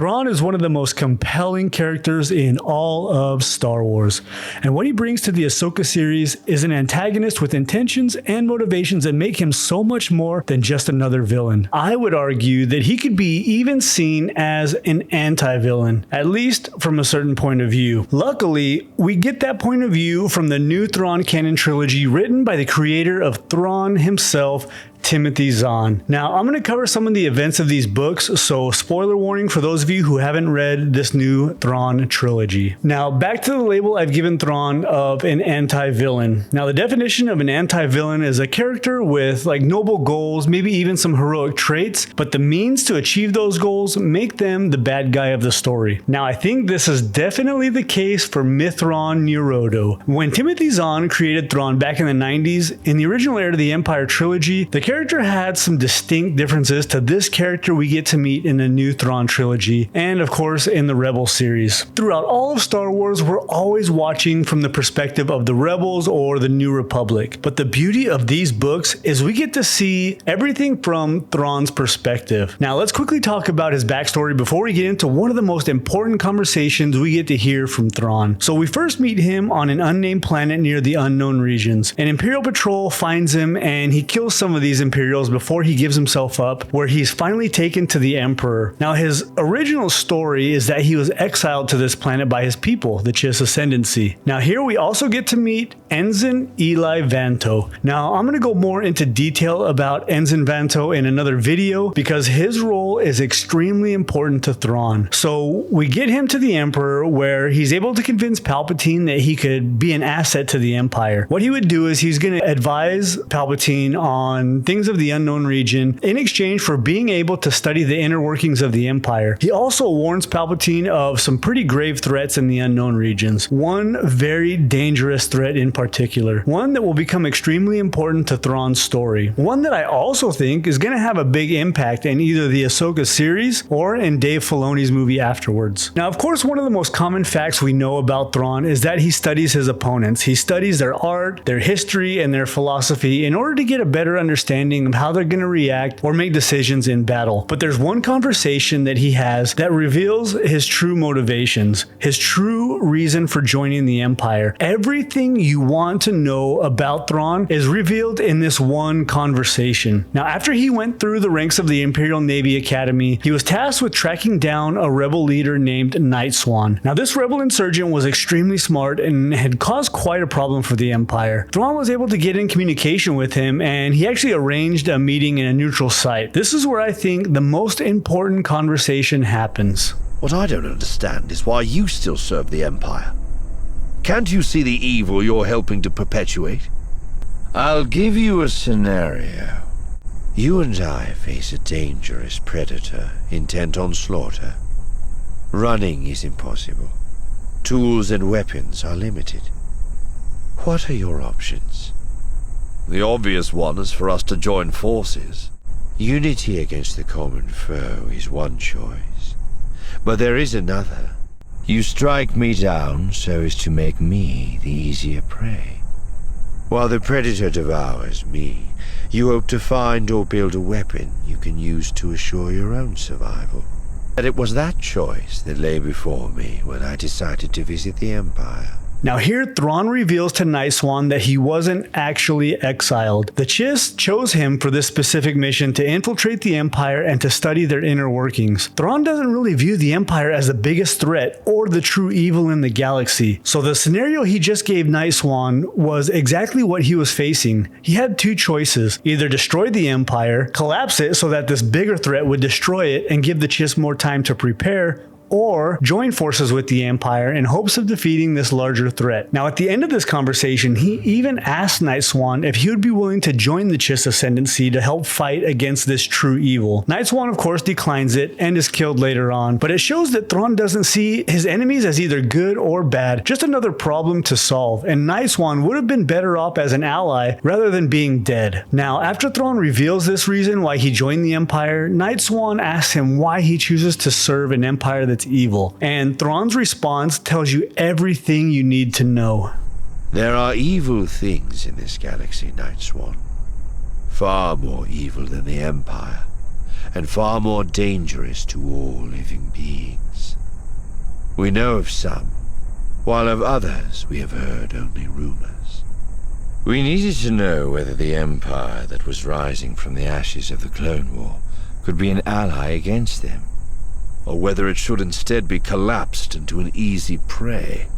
Thrawn is one of the most compelling characters in all of Star Wars, and what he brings to the Ahsoka series is an antagonist with intentions and motivations that make him so much more than just another villain. I would argue that he could be even seen as an anti-villain, at least from a certain point of view. Luckily, we get that point of view from the new Thrawn canon trilogy written by the creator of Thrawn himself, Timothy Zahn. Now, I'm going to cover some of the events of these books, so spoiler warning for those of you who haven't read this new Thrawn trilogy. Now, back to the label I've given Thrawn of an anti-villain. Now, the definition of an anti-villain is a character with noble goals, maybe even some heroic traits, but the means to achieve those goals make them the bad guy of the story. Now, I think this is definitely the case for Mithron Neurodo. When Timothy Zahn created Thrawn back in the 90s, in the original Heir to the Empire trilogy, the character had some distinct differences to this character we get to meet in the new Thrawn trilogy, and of course in the Rebel series. Throughout all of Star Wars, we're always watching from the perspective of the Rebels or the New Republic, but the beauty of these books is we get to see everything from Thrawn's perspective. Now let's quickly talk about his backstory before we get into one of the most important conversations we get to hear from Thrawn. So we first meet him on an unnamed planet near the unknown regions. An Imperial patrol finds him and he kills some of these Imperials before he gives himself up, where he's finally taken to the Emperor. Now, his original story is that he was exiled to this planet by his people, the Chiss Ascendancy. Now, here we also get to meet Ensign Eli Vanto. Now, I'm going to go more into detail about Ensign Vanto in another video because his role is extremely important to Thrawn. So, we get him to the Emperor where he's able to convince Palpatine that he could be an asset to the Empire. What he would do is he's going to advise Palpatine on things of the unknown region in exchange for being able to study the inner workings of the Empire. He also warns Palpatine of some pretty grave threats in the unknown regions. One very dangerous threat in particular. One that will become extremely important to Thrawn's story. One that I also think is going to have a big impact in either the Ahsoka series or in Dave Filoni's movie afterwards. Now, of course, one of the most common facts we know about Thrawn is that he studies his opponents. He studies their art, their history, and their philosophy in order to get a better understanding of how they're going to react or make decisions in battle. But there's one conversation that he has that reveals his true motivations, his true reason for joining the Empire. Everything you want to know about Thrawn is revealed in this one conversation. Now, after he went through the ranks of the Imperial Navy Academy, he was tasked with tracking down a rebel leader named Night Swan. Now, this rebel insurgent was extremely smart and had caused quite a problem for the Empire. Thrawn was able to get in communication with him, and he actually arranged a meeting in a neutral site. This is where I think the most important conversation happens. What I don't understand is why you still serve the Empire. Can't you see the evil you're helping to perpetuate? I'll give you a scenario. You and I face a dangerous predator intent on slaughter. Running is impossible. Tools and weapons are limited. What are your options? The obvious one is for us to join forces. Unity against the common foe is one choice. But there is another. You strike me down so as to make me the easier prey. While the predator devours me, you hope to find or build a weapon you can use to assure your own survival. And it was that choice that lay before me when I decided to visit the Empire. Now here, Thrawn reveals to Night Swan that he wasn't actually exiled. The Chiss chose him for this specific mission to infiltrate the Empire and to study their inner workings. Thrawn doesn't really view the Empire as the biggest threat or the true evil in the galaxy. So the scenario he just gave Night Swan was exactly what he was facing. He had two choices: either destroy the Empire, collapse it so that this bigger threat would destroy it and give the Chiss more time to prepare, or join forces with the Empire in hopes of defeating this larger threat. Now, at the end of this conversation, he even asked Night Swan if he would be willing to join the Chiss Ascendancy to help fight against this true evil. Night Swan, of course, declines it and is killed later on, but it shows that Thrawn doesn't see his enemies as either good or bad, just another problem to solve, and Night Swan would have been better off as an ally rather than being dead. Now, after Thrawn reveals this reason why he joined the Empire, Night Swan asks him why he chooses to serve an empire that's evil, and Thrawn's response tells you everything you need to know. There are evil things in this galaxy, Night Swan. Far more evil than the Empire, and far more dangerous to all living beings. We know of some, while of others we have heard only rumors. We needed to know whether the Empire that was rising from the ashes of the Clone War could be an ally against them, or whether it should instead be collapsed into an easy prey.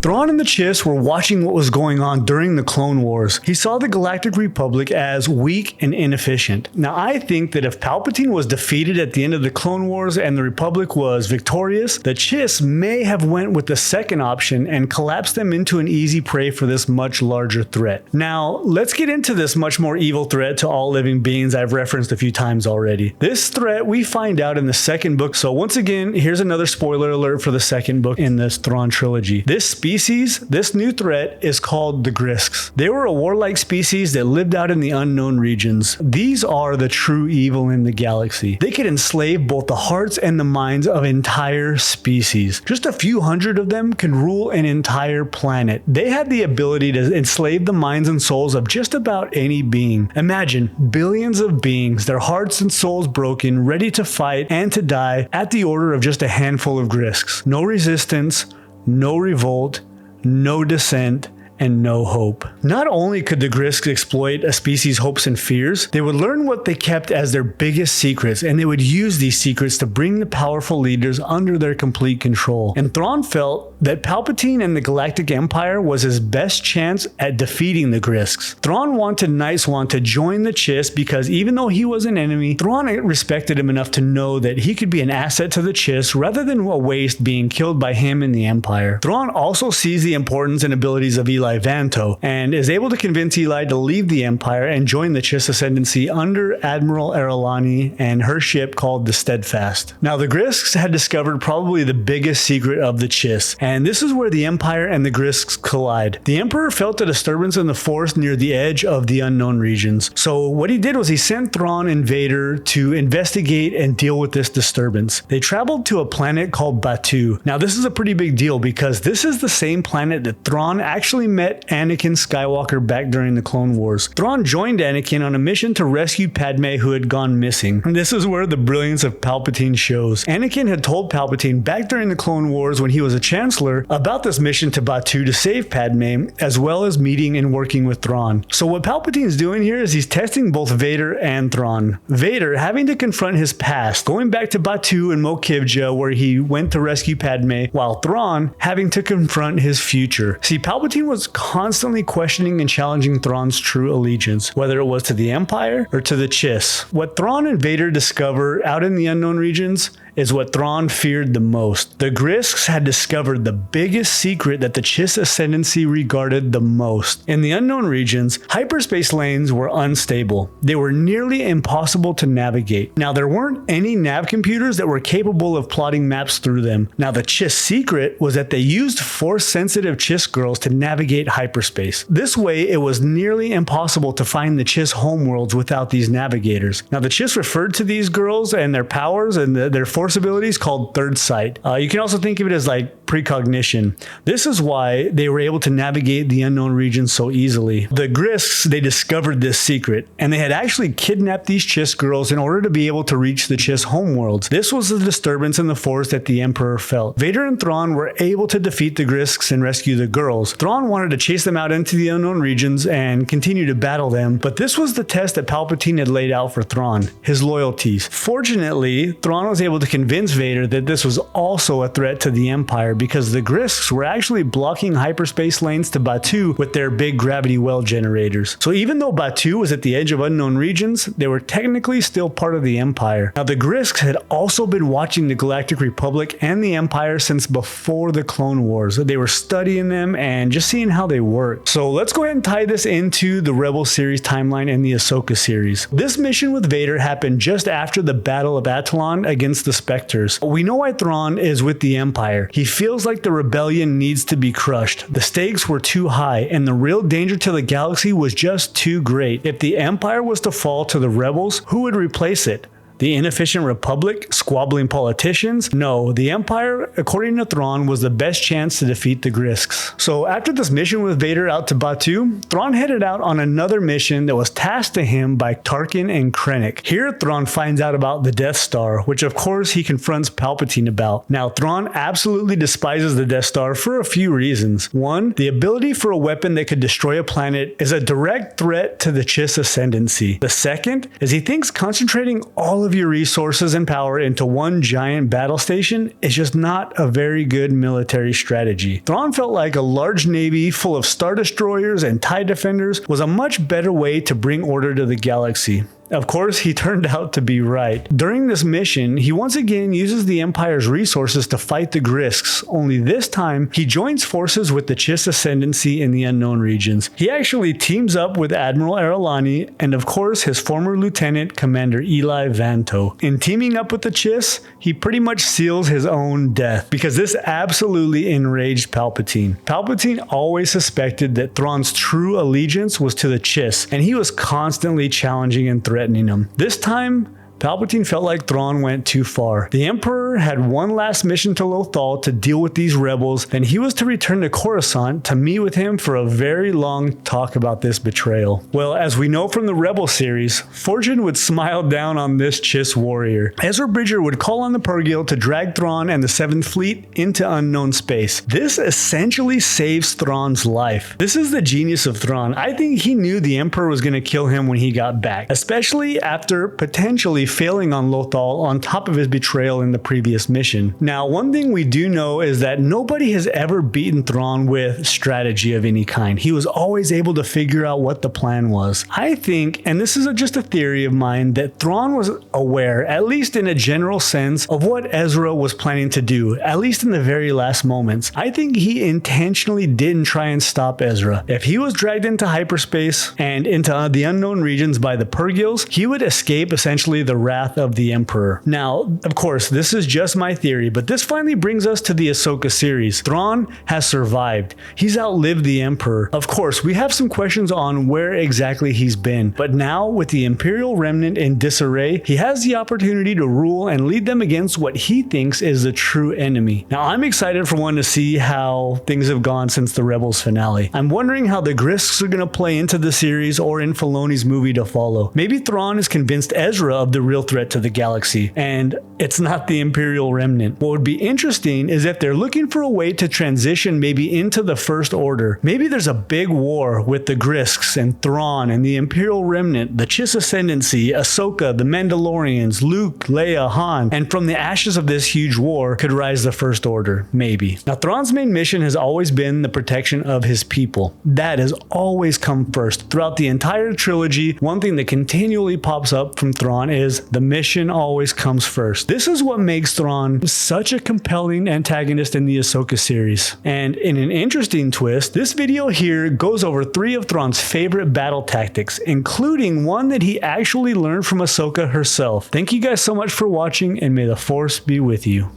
Thrawn and the Chiss were watching what was going on during the Clone Wars. He saw the Galactic Republic as weak and inefficient. Now, I think that if Palpatine was defeated at the end of the Clone Wars and the Republic was victorious, the Chiss may have went with the second option and collapsed them into an easy prey for this much larger threat. Now, let's get into this much more evil threat to all living beings I've referenced a few times already. This threat we find out in the second book, so once again, here's another spoiler alert for the second book in this Thrawn trilogy. This new threat is called the Grists. They were a warlike species that lived out in the unknown regions. These are the true evil in the galaxy. They could enslave both the hearts and the minds of entire species. Just a few hundred of them can rule an entire planet. They had the ability to enslave the minds and souls of just about any being. Imagine billions of beings, their hearts and souls broken, ready to fight and to die at the order of just a handful of Grists. No resistance, no revolt, no dissent, and no hope. Not only could the Grists exploit a species' hopes and fears, they would learn what they kept as their biggest secrets, and they would use these secrets to bring the powerful leaders under their complete control. And Thrawn felt that Palpatine and the Galactic Empire was his best chance at defeating the Grists. Thrawn wanted Nice One to join the Chiss because even though he was an enemy, Thrawn respected him enough to know that he could be an asset to the Chiss rather than a waste being killed by him in the Empire. Thrawn also sees the importance and abilities of Eli Vanto and is able to convince Eli to leave the Empire and join the Chiss Ascendancy under Admiral Erlani and her ship called the Steadfast. Now, the Grists had discovered probably the biggest secret of the Chiss, and this is where the Empire and the Grists collide. The Emperor felt a disturbance in the Force near the edge of the unknown regions, so what he did was he sent Thrawn and Vader to investigate and deal with this disturbance. They traveled to a planet called Batuu. Now, this is a pretty big deal because this is the same planet that Thrawn actually met Anakin Skywalker back during the Clone Wars. Thrawn joined Anakin on a mission to rescue Padme, who had gone missing. And this is where the brilliance of Palpatine shows. Anakin had told Palpatine back during the Clone Wars when he was a Chancellor about this mission to Batuu to save Padme, as well as meeting and working with Thrawn. So what Palpatine's doing here is he's testing both Vader and Thrawn. Vader having to confront his past, going back to Batuu and Mokivja where he went to rescue Padme, while Thrawn having to confront his future. See, Palpatine was constantly questioning and challenging Thrawn's true allegiance, whether it was to the Empire or to the Chiss. What Thrawn and Vader discover out in the unknown regions is what Thrawn feared the most. The Grists had discovered the biggest secret that the Chiss Ascendancy regarded the most. In the unknown regions, hyperspace lanes were unstable. They were nearly impossible to navigate. Now, there weren't any nav computers that were capable of plotting maps through them. Now, the Chiss secret was that they used Force-sensitive Chiss girls to navigate hyperspace. This way, it was nearly impossible to find the Chiss homeworlds without these navigators. Now, the Chiss referred to these girls and their powers and their Force abilities called Third Sight. You can also think of it as like precognition. This is why they were able to navigate the unknown regions so easily. The Grists, they discovered this secret, and they had actually kidnapped these Chiss girls in order to be able to reach the Chiss homeworlds. This was the disturbance in the Force that the Emperor felt. Vader and Thrawn were able to defeat the Grists and rescue the girls. Thrawn wanted to chase them out into the unknown regions and continue to battle them, but this was the test that Palpatine had laid out for Thrawn, his loyalties. Fortunately, Thrawn was able to convince Vader that this was also a threat to the Empire because the Grists were actually blocking hyperspace lanes to Batuu with their big gravity well generators. So even though Batuu was at the edge of unknown regions, they were technically still part of the Empire. Now, the Grists had also been watching the Galactic Republic and the Empire since before the Clone Wars. They were studying them and just seeing how they work. So let's go ahead and tie this into the Rebel series timeline and the Ahsoka series. This mission with Vader happened just after the Battle of Atollon against the Spectres. We know why Thrawn is with the Empire. He feels like the rebellion needs to be crushed. The stakes were too high, and the real danger to the galaxy was just too great. If the Empire was to fall to the rebels, who would replace it? The inefficient Republic? Squabbling politicians? No, the Empire, according to Thrawn, was the best chance to defeat the Grists. So after this mission with Vader out to Batuu, Thrawn headed out on another mission that was tasked to him by Tarkin and Krennic. Here, Thrawn finds out about the Death Star, which of course he confronts Palpatine about. Now, Thrawn absolutely despises the Death Star for a few reasons. One, the ability for a weapon that could destroy a planet is a direct threat to the Chiss ascendancy. The second is he thinks concentrating all of your resources and power into one giant battle station is just not a very good military strategy. Thrawn felt like a large navy full of Star Destroyers and TIE Defenders was a much better way to bring order to the galaxy. Of course, he turned out to be right. During this mission, he once again uses the Empire's resources to fight the Grists, only this time, he joins forces with the Chiss Ascendancy in the unknown regions. He actually teams up with Admiral Erlani and of course his former lieutenant, Commander Eli Vanto. In teaming up with the Chiss, he pretty much seals his own death, because this absolutely enraged Palpatine. Palpatine always suspected that Thrawn's true allegiance was to the Chiss, and he was constantly challenging and threatening him. This time, Palpatine felt like Thrawn went too far. The Emperor had one last mission to Lothal to deal with these rebels, then he was to return to Coruscant to meet with him for a very long talk about this betrayal. Well, as we know from the Rebel series, Fortune would smile down on this Chiss warrior. Ezra Bridger would call on the Purrgil to drag Thrawn and the 7th Fleet into unknown space. This essentially saves Thrawn's life. This is the genius of Thrawn. I think he knew the Emperor was going to kill him when he got back, especially after potentially failing on Lothal on top of his betrayal in the previous mission. Now, one thing we do know is that nobody has ever beaten Thrawn with strategy of any kind. He was always able to figure out what the plan was. I think, and this is just a theory of mine, that Thrawn was aware, at least in a general sense, of what Ezra was planning to do, at least in the very last moments. I think he intentionally didn't try and stop Ezra. If he was dragged into hyperspace and into the unknown regions by the Purrgils, he would escape essentially the wrath of the Emperor. Now, of course, this is just my theory, but this finally brings us to the Ahsoka series. Thrawn has survived. He's outlived the Emperor. Of course, we have some questions on where exactly he's been, but now with the Imperial remnant in disarray, he has the opportunity to rule and lead them against what he thinks is the true enemy. Now, I'm excited for one to see how things have gone since the Rebels finale. I'm wondering how the Grists are going to play into the series or in Filoni's movie to follow. Maybe Thrawn has convinced Ezra of the real threat to the galaxy, and it's not the Imperial remnant. What would be interesting is if they're looking for a way to transition maybe into the First Order. Maybe there's a big war with the Grists and Thrawn and the Imperial remnant, the Chiss Ascendancy, Ahsoka, the Mandalorians, Luke, Leia, Han, and from the ashes of this huge war could rise the First Order. Maybe. Now, Thrawn's main mission has always been the protection of his people. That has always come first. Throughout the entire trilogy, one thing that continually pops up from Thrawn is the mission always comes first. This is what makes Thrawn such a compelling antagonist in the Ahsoka series. And in an interesting twist, this video here goes over 3 of Thrawn's favorite battle tactics, including one that he actually learned from Ahsoka herself. Thank you guys so much for watching, and may the Force be with you.